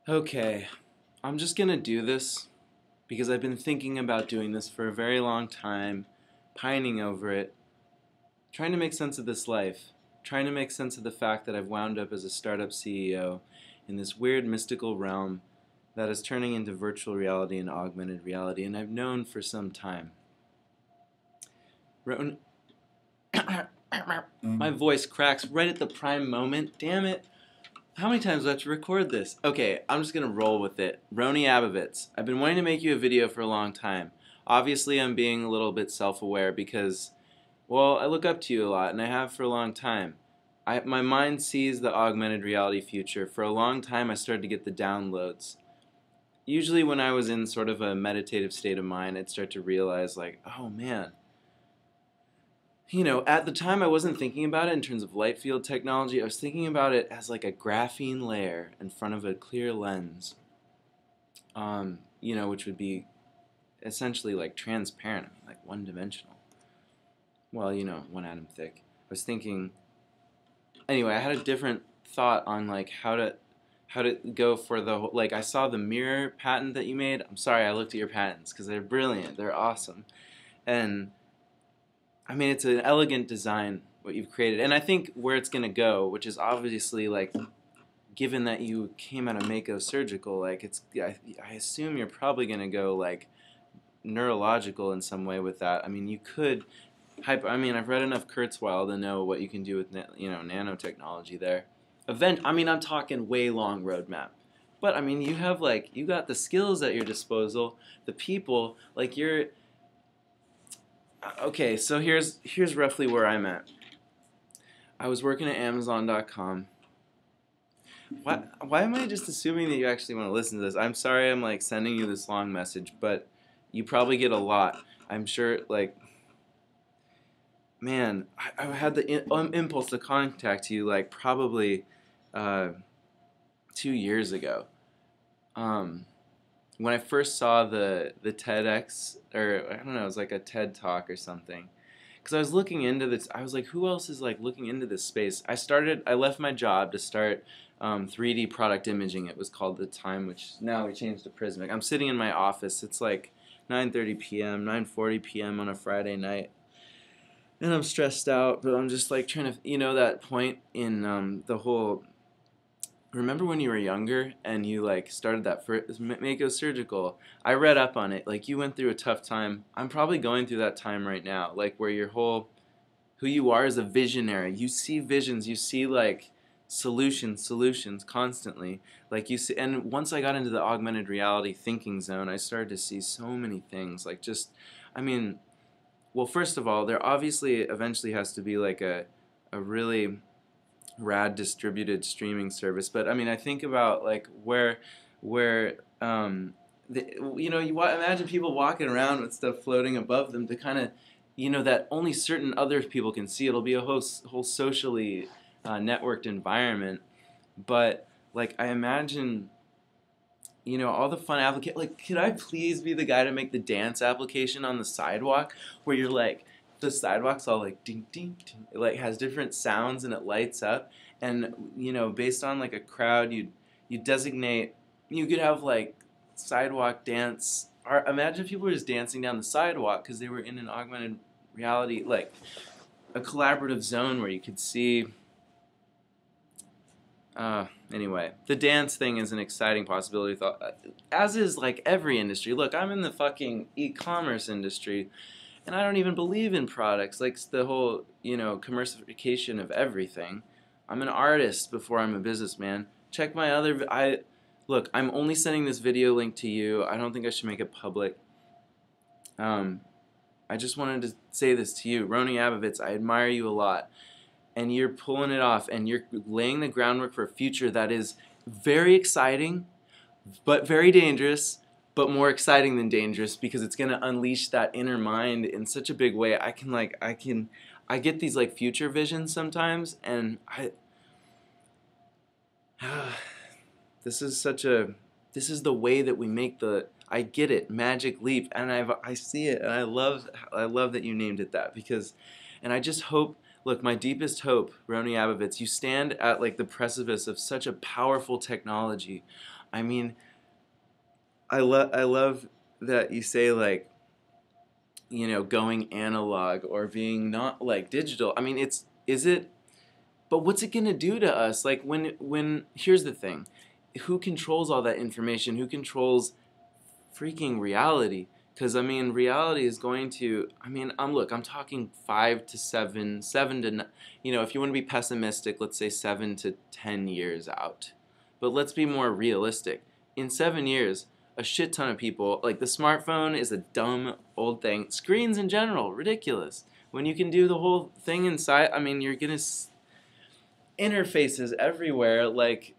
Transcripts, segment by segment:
Okay, I'm just gonna do this because I've been thinking about doing this for a very long time, pining over it, trying to make sense of this life, trying to make sense of the fact that I've wound up as a startup CEO in this weird mystical realm that is turning into virtual reality and augmented reality, and I've known for some time. My voice cracks right at the prime moment, damn it. How many times do I have to record this? Okay, I'm just gonna roll with it. Rony Abovitz. I've been wanting to make you a video for a long time. Obviously, I'm being a little bit self-aware because, well, I look up to you a lot, and I have for a long time. My mind sees the augmented reality future. For a long time, I started to get the downloads. Usually when I was in sort of a meditative state of mind, I'd start to realize, like, oh man, you know, at the time I wasn't thinking about it in terms of light field technology. I was thinking about it as like a graphene layer in front of a clear lens, you know, which would be essentially like transparent, I mean, like one-dimensional. Well, you know, one atom thick. I was thinking, anyway, I had a different thought on like how to go for the whole, like I saw the mirror patent that you made. I'm sorry, I looked at your patents because they're brilliant, they're awesome, and I mean, it's an elegant design, what you've created. And I think where it's going to go, which is obviously, like, given that you came out of Mako Surgical, like, I assume you're probably going to go, like, neurological in some way with that. I mean, you could, I mean, I've read enough Kurzweil to know what you can do with, you know, nanotechnology there. I mean, I'm talking way long roadmap. But, I mean, you have, like, you got the skills at your disposal, the people, like, you're... Okay, so here's roughly where I'm at. I was working at Amazon.com. Why am I just assuming that you actually want to listen to this? I'm sorry I'm like sending you this long message, but you probably get a lot. I'm sure, like, man, I had the impulse to contact you like probably 2 years ago. When I first saw the TEDx, or I don't know, it was like a TED Talk or something. Because I was looking into this, I was like, who else is like looking into this space? I left my job to start 3D product imaging. It was called at the time, which now we changed to Prismic. I'm sitting in my office. It's like 9:30 p.m., 9:40 p.m. on a Friday night. And I'm stressed out, but I'm just like trying to, you know, that point in the whole... Remember when you were younger and you like started that first Mako Surgical? I read up on it. Like you went through a tough time. I'm probably going through that time right now. Like where your whole, who you are as a visionary. You see visions. You see like solutions constantly. Like you see, and once I got into the augmented reality thinking zone, I started to see so many things. Like just, I mean, well, first of all, there obviously eventually has to be like a really rad distributed streaming service, but I mean, I think about like where you know, imagine people walking around with stuff floating above them to kind of, you know, that only certain other people can see. It'll be a whole socially networked environment, but like I imagine, you know, all the fun applications. Like, could I please be the guy to make the dance application on the sidewalk where you're like, the sidewalk's all like ding ding ding, it like has different sounds and it lights up, and you know, based on like a crowd, you designate, you could have like sidewalk dance, or imagine if people were just dancing down the sidewalk because they were in an augmented reality, like a collaborative zone where you could see. Anyway, the dance thing is an exciting possibility, as is like every industry. Look, I'm in the fucking e-commerce industry, and I don't even believe in products, like the whole, you know, commercialization of everything. I'm an artist before I'm a businessman. Check my other, look, I'm only sending this video link to you. I don't think I should make it public. I just wanted to say this to you. Rony Abovitz, I admire you a lot. And you're pulling it off, and you're laying the groundwork for a future that is very exciting, but very dangerous, but more exciting than dangerous, because it's going to unleash that inner mind in such a big way. I get these like future visions sometimes, and this is the way that we make I get it, magic leap, and I see it, and I love that you named it that, because, and I just hope, look, my deepest hope, Rony Abovitz, you stand at like the precipice of such a powerful technology. I mean, I love that you say, like, you know, going analog or being not like digital. I mean, is it, but what's it gonna do to us? Like, when here's the thing, who controls all that information? Who controls freaking reality? Because I mean, reality is going to. I mean, look, I'm talking 5 to 7, 7 to, you know, if you want to be pessimistic, let's say 7 to 10 years out. But let's be more realistic. In 7 years, a shit ton of people, like the smartphone is a dumb old thing. Screens in general, ridiculous. When you can do the whole thing inside, I mean, you're gonna interfaces everywhere, like,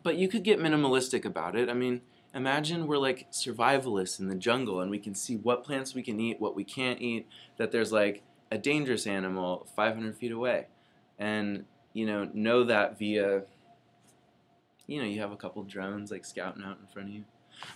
but you could get minimalistic about it. I mean, imagine we're like survivalists in the jungle and we can see what plants we can eat, what we can't eat, that there's like a dangerous animal 500 feet away. And, you know that via, you know, you have a couple drones like scouting out in front of you.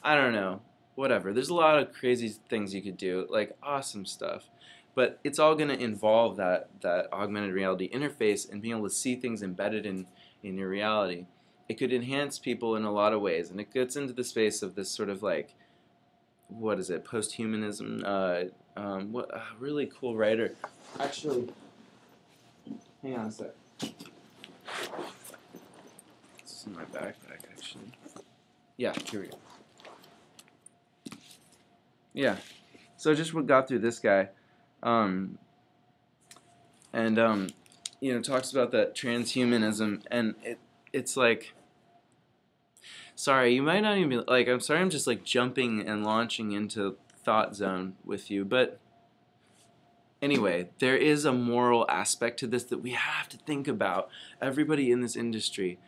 I don't know. Whatever. There's a lot of crazy things you could do, like awesome stuff. But it's all going to involve that augmented reality interface and being able to see things embedded in your reality. It could enhance people in a lot of ways, and it gets into the space of this sort of like, what is it, posthumanism? What a really cool writer. Actually, hang on a sec. This is in my backpack, actually. Yeah, here we go. Yeah, so just got through this guy, you know, talks about that transhumanism, and it's like, sorry, you might not even be, like, I'm sorry I'm just like jumping and launching into thought zone with you, but anyway, there is a moral aspect to this that we have to think about. Everybody in this industry,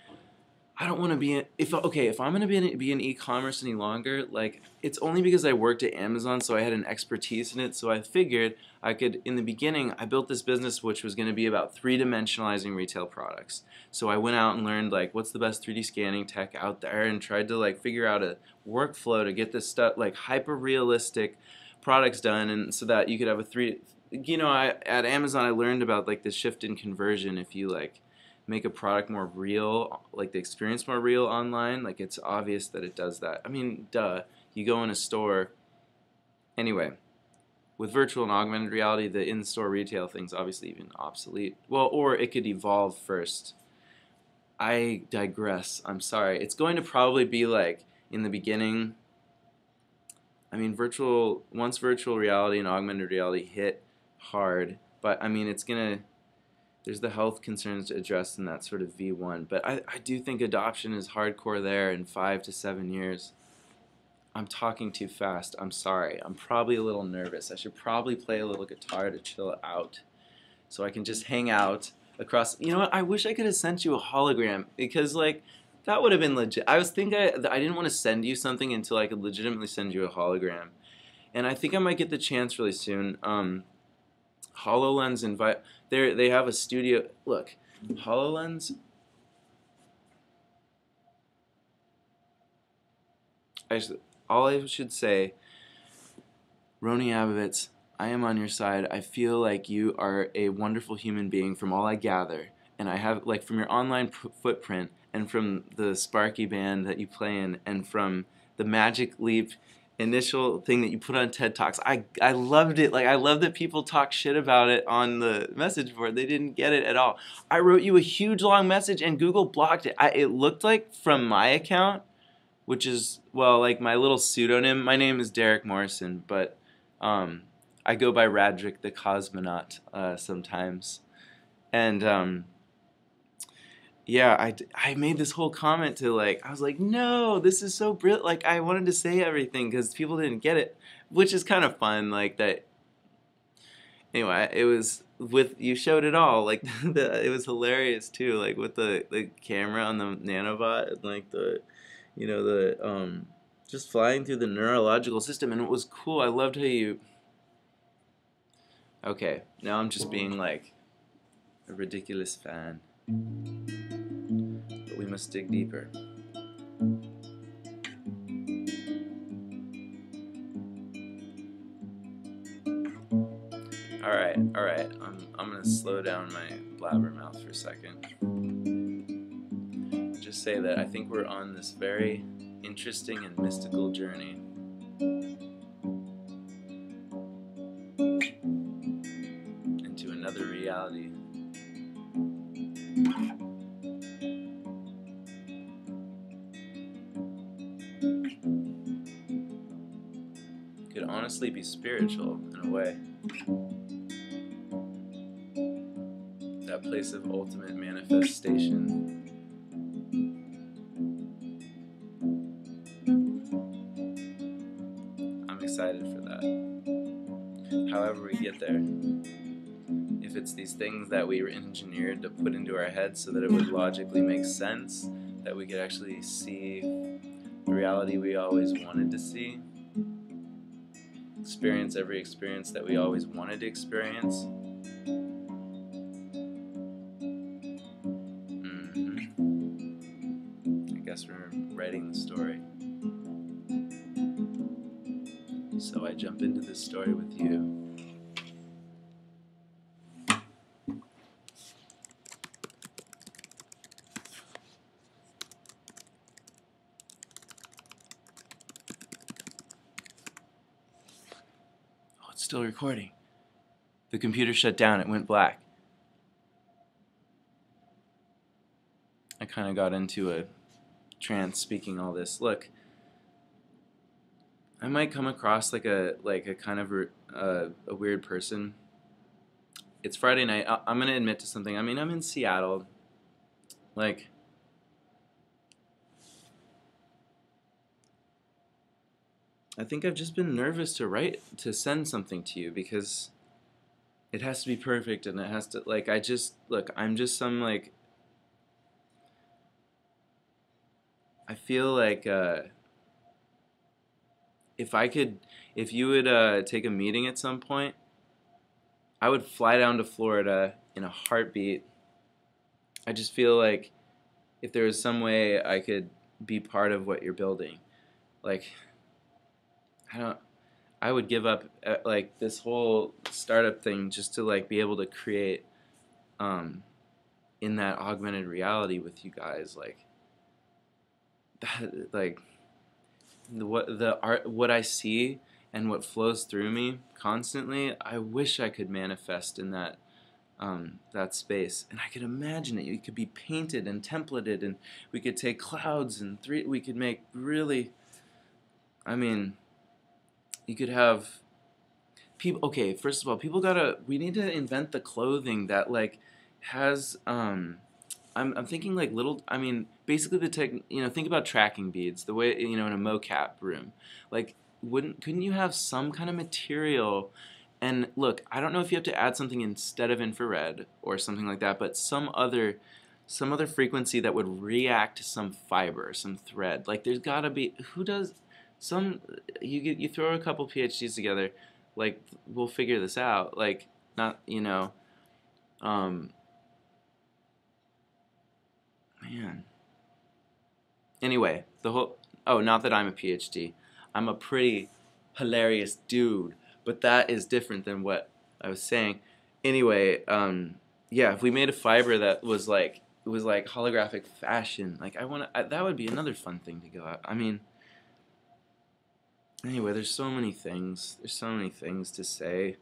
I don't want to be if I'm going to be in e-commerce any longer, like, it's only because I worked at Amazon, so I had an expertise in it, so I figured I could, in the beginning, I built this business which was going to be about three-dimensionalizing retail products. So I went out and learned, like, what's the best 3D scanning tech out there, and tried to, like, figure out a workflow to get this stuff, like, hyper-realistic products done, and so that you could have a you know, at Amazon I learned about, like, the shift in conversion. If you, like, make a product more real, like the experience more real online, like, it's obvious that it does that. I mean, duh. You go in a store. Anyway, with virtual and augmented reality, the in-store retail thing's obviously even obsolete. Well, or it could evolve first. I digress. I'm sorry. It's going to probably be like, in the beginning, I mean, once virtual reality and augmented reality hit hard, but I mean, it's gonna, there's the health concerns to address in that sort of V1, but I do think adoption is hardcore there in 5 to 7 years. I'm talking too fast. I'm sorry. I'm probably a little nervous. I should probably play a little guitar to chill out so I can just hang out across. You know what? I wish I could have sent you a hologram, because, like, that would have been legit. I was thinking I didn't want to send you something until I could legitimately send you a hologram. And I think I might get the chance really soon. HoloLens they have a studio. Look, HoloLens. All I should say, Rony Abovitz, I am on your side. I feel like you are a wonderful human being from all I gather. And I have, like, from your online footprint, and from the Sparky band that you play in, and from the Magic Leap initial thing that you put on TED Talks. I loved it. Like, I love that people talk shit about it on the message board. They didn't get it at all. I wrote you a huge long message and Google blocked it. It looked like from my account, which is, well, like, my little pseudonym. My name is Darrick Morrison, but I go by Radrick the Cosmonaut sometimes. And yeah, I made this whole comment to, like, I was like, no, this is so brilliant. Like, I wanted to say everything because people didn't get it, which is kind of fun, like, that. Anyway, it was with, you showed it all, like, it was hilarious too, like, with the camera on the nanobot, and, like, the, you know, the just flying through the neurological system, and it was cool. I loved how you. Okay, now I'm just being like a ridiculous fan. But we must dig deeper. Alright, I'm gonna slow down my blabbermouth for a second. Just just say that I think we're on this very interesting and mystical journey. Into another reality. Could honestly be spiritual in a way. That place of ultimate manifestation. I'm excited for that. However we get there. If it's these things that we were engineered to put into our heads so that it would logically make sense, that we could actually see the reality we always wanted to see, experience every experience that we always wanted to experience. I guess we're writing the story. So I jump into this story with you. Oh, it's still recording. The computer shut down, it went black. I kind of got into a trance speaking all this. Look, I might come across like a kind of a weird person. It's Friday night. I'm gonna admit to something. I mean, I'm in Seattle. Like, I think I've just been nervous to send something to you because it has to be perfect and it has to, like, I'm just some, like, I feel like if you would take a meeting at some point, I would fly down to Florida in a heartbeat. I just feel like if there was some way I could be part of what you're building, like, I would give up like this whole startup thing just to like be able to create in that augmented reality with you guys, like that, like what I see and what flows through me constantly. I wish I could manifest in that that space, and I could imagine it. It could be painted and templated, and we could take clouds and we could make really, I mean, you could have people. Okay, first of all, we need to invent the clothing that like has I'm thinking like little, I mean, basically think about tracking beads, the way, in a mocap room. Like, couldn't you have some kind of material, and look, I don't know if you have to add something instead of infrared or something like that, but some other frequency that would react to some fiber, some thread. Like, there's gotta be, you throw a couple PhDs together, like, we'll figure this out. Like, not, man. Anyway, not that I'm a PhD. I'm a pretty hilarious dude, but that is different than what I was saying. Anyway, yeah, if we made a fiber that was like, it was like holographic fashion, like that would be another fun thing to go out. I mean, anyway, there's so many things to say,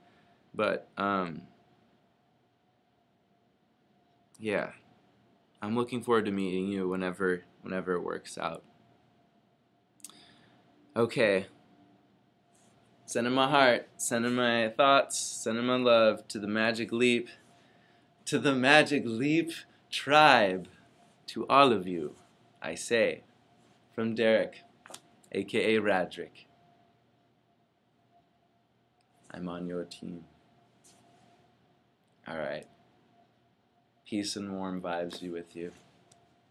but yeah, I'm looking forward to meeting you whenever it works out. Okay. Sending my heart, sending my thoughts, sending my love to the Magic Leap, tribe, to all of you, I say, from Darrick, aka Radrick. I'm on your team. Alright. Peace and warm vibes be with you.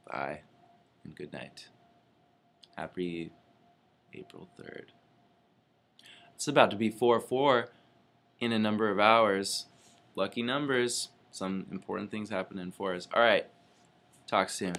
Bye, and good night. Happy April 3rd. It's about to be 4/4 in a number of hours. Lucky numbers. Some important things happen in 4s. Alright. Talk soon.